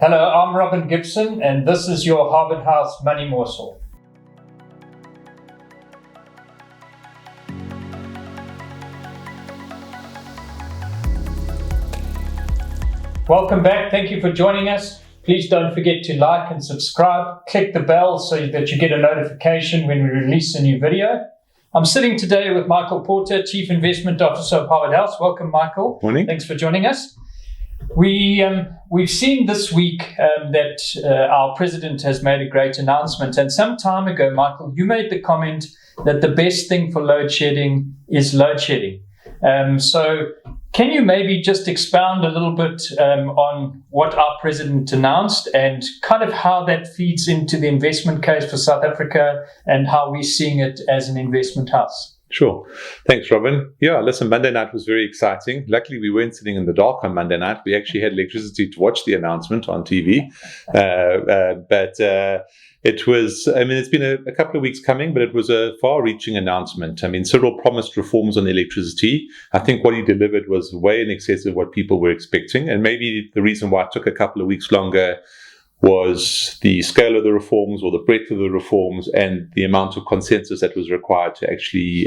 Hello, I'm Robin Gibson, and this is your Harvard House Money Morsel. Welcome back. Thank you for joining us. Please don't forget to like and subscribe. Click the bell so that you get a notification when we release a new video. I'm sitting today with Michael Porter, Chief Investment Officer of Harvard House. Welcome, Michael. Morning. Thanks for joining us. We've seen this week that our president has made a great announcement. And some time ago, Michael, you made the comment that the best thing for load shedding is load shedding. So can you maybe just expound a little bit on what our president announced and kind of how that feeds into the investment case for South Africa and how we're seeing it as an investment house? Sure. Thanks, Robin. Yeah, listen, Monday night was very exciting. Luckily, we weren't sitting in the dark on Monday night. We actually had electricity to watch the announcement on TV. It was, it's been a couple of weeks coming, but it was a far-reaching announcement. Cyril promised reforms on electricity. I think what he delivered was way in excess of what people were expecting. And maybe the reason why it took a couple of weeks longer was the scale of the reforms or the breadth of the reforms and the amount of consensus that was required to actually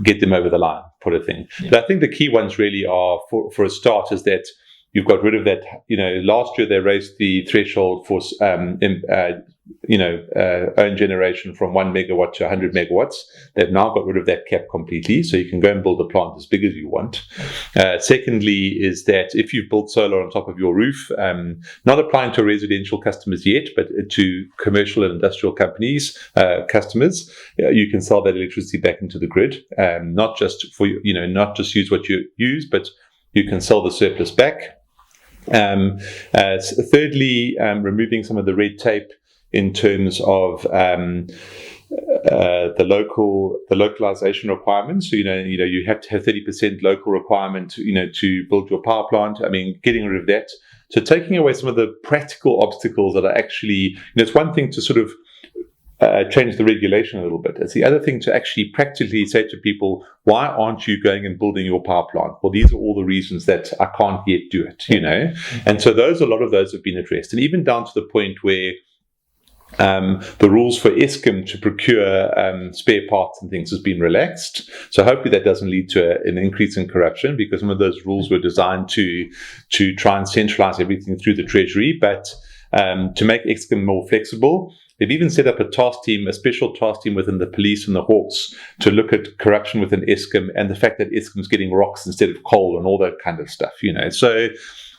get them over the line, put a thing. Yeah. But I think the key ones really are, for a start, is that you've got rid of that, last year they raised the threshold for, own generation from 1 megawatt to 100 megawatts. They've now got rid of that cap completely, so you can go and build a plant as big as you want. Secondly is that if you've built solar on top of your roof, not applying to residential customers yet, but to commercial and industrial companies, customers, you can sell that electricity back into the grid, not just use what you use, but you can sell the surplus back. Thirdly, removing some of the red tape in terms of the localization requirements. So you have to have 30% local requirement to build your power plant. Getting rid of that. So taking away some of the practical obstacles that are actually, it's one thing to sort of change the regulation a little bit. It's the other thing to actually practically say to people, why aren't you going and building your power plant? Well, these are all the reasons that I can't yet do it, And so a lot of those have been addressed. And even down to the point where the rules for Eskom to procure spare parts and things has been relaxed. So hopefully that doesn't lead to an increase in corruption, because some of those rules were designed to try and centralize everything through the Treasury, but to make Eskom more flexible. They've even set up a special task team within the police and the Hawks to look at corruption within Eskom and the fact that Eskom's getting rocks instead of coal and all that kind of stuff, So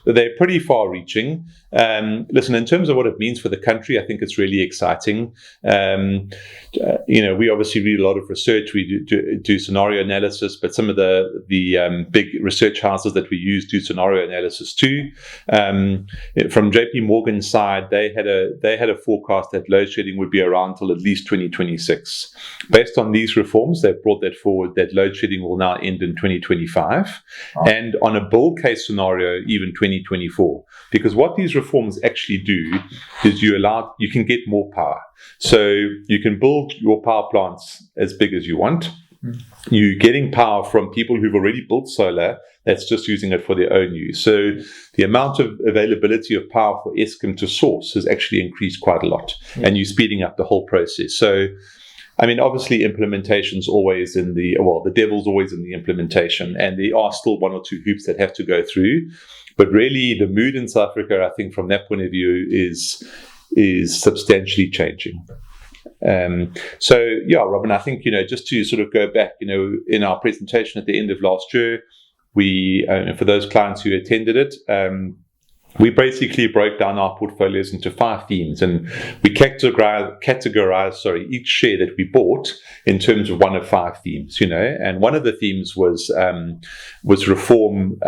they're pretty far-reaching. Listen, in terms of what it means for the country, I think it's really exciting. We obviously read a lot of research. We do scenario analysis, but some of the big research houses that we use do scenario analysis too. From JP Morgan's side, they had a forecast that load shedding would be around till at least 2026. Based on these reforms, they've brought that forward, that load shedding will now end in 2025, and on a bull case scenario, even 2024. Because what these reforms actually do is you can get more power. So you can build your power plants as big as you want. You're getting power from people who've already built solar that's just using it for their own use. So the amount of availability of power for Eskom to source has actually increased quite a lot, and you're speeding up the whole process. So obviously implementation's always the devil's always in the implementation, and there are still one or two hoops that have to go through. But really, the mood in South Africa, I think, from that point of view, is substantially changing. Robin, I think, just to sort of go back, in our presentation at the end of last year, we, for those clients who attended it, we basically broke down our portfolios into 5 themes, and we categorized each share that we bought in terms of one of 5 themes, and one of the themes was reform,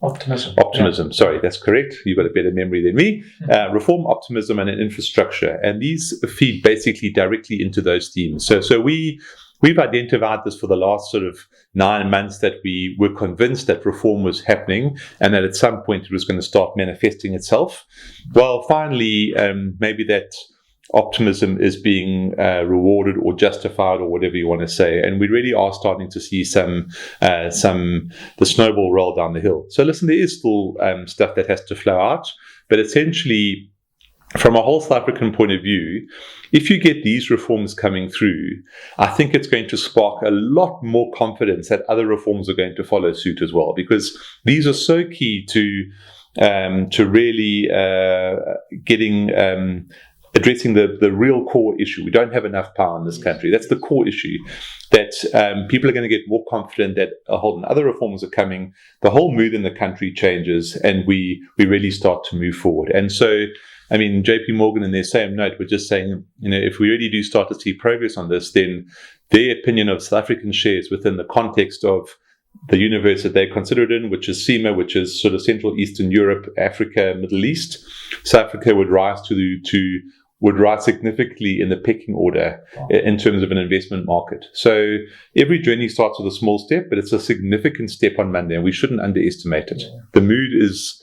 Optimism. Yeah. Sorry, that's correct. You've got a better memory than me. Reform, optimism, and infrastructure. And these feed basically directly into those themes. So we've identified this for the last sort of 9 months, that we were convinced that reform was happening and that at some point it was going to start manifesting itself. Well, finally, maybe that optimism is being rewarded or justified or whatever you want to say. And we really are starting to see the snowball roll down the hill. So listen, there is still stuff that has to flow out, but essentially, from a whole South African point of view, if you get these reforms coming through, I think it's going to spark a lot more confidence that other reforms are going to follow suit as well, because these are so key to really addressing the real core issue. We don't have enough power in this country. That's the core issue, that people are going to get more confident that other reforms are coming, the whole mood in the country changes, and we really start to move forward. And so, I mean, JP Morgan in their same note were just saying, if we really do start to see progress on this, then their opinion of South African shares within the context of the universe that they considered in, which is CEMA, which is sort of Central Eastern Europe, Africa, Middle East, South Africa would rise significantly in the pecking order in terms of an investment market. So every journey starts with a small step, but it's a significant step on Monday, and we shouldn't underestimate it. The mood is,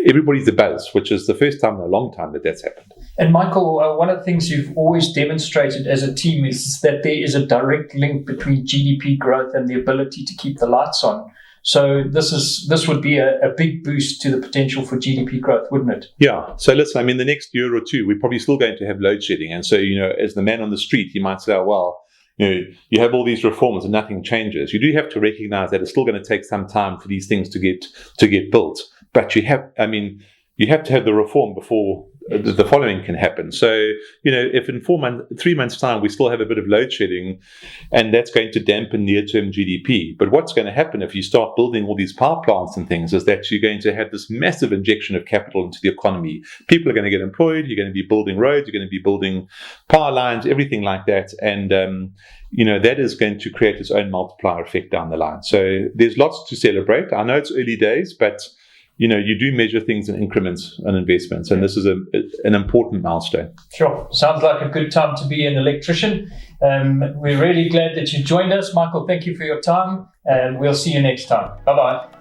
everybody's a buzz, which is the first time in a long time that's happened. And Michael, one of the things you've always demonstrated as a team is that there is a direct link between GDP growth and the ability to keep the lights on. So this would be a big boost to the potential for GDP growth, wouldn't it? Yeah. So listen, I mean, the next year or two, we're probably still going to have load shedding. And so, as the man on the street, you might say, oh, well, you have all these reforms and nothing changes. You do have to recognize that it's still going to take some time for these things to get built. But you have to have the reform before the following can happen. So, if in 3 months' time we still have a bit of load shedding, and that's going to dampen near-term GDP. But what's going to happen if you start building all these power plants and things is that you're going to have this massive injection of capital into the economy. People are going to get employed. You're going to be building roads. You're going to be building power lines, everything like that. And, that is going to create its own multiplier effect down the line. So there's lots to celebrate. I know it's early days, but you do measure things in increments and investments, and this is an important milestone. Sure. Sounds like a good time to be an electrician. We're really glad that you joined us. Michael, thank you for your time, and we'll see you next time. Bye-bye.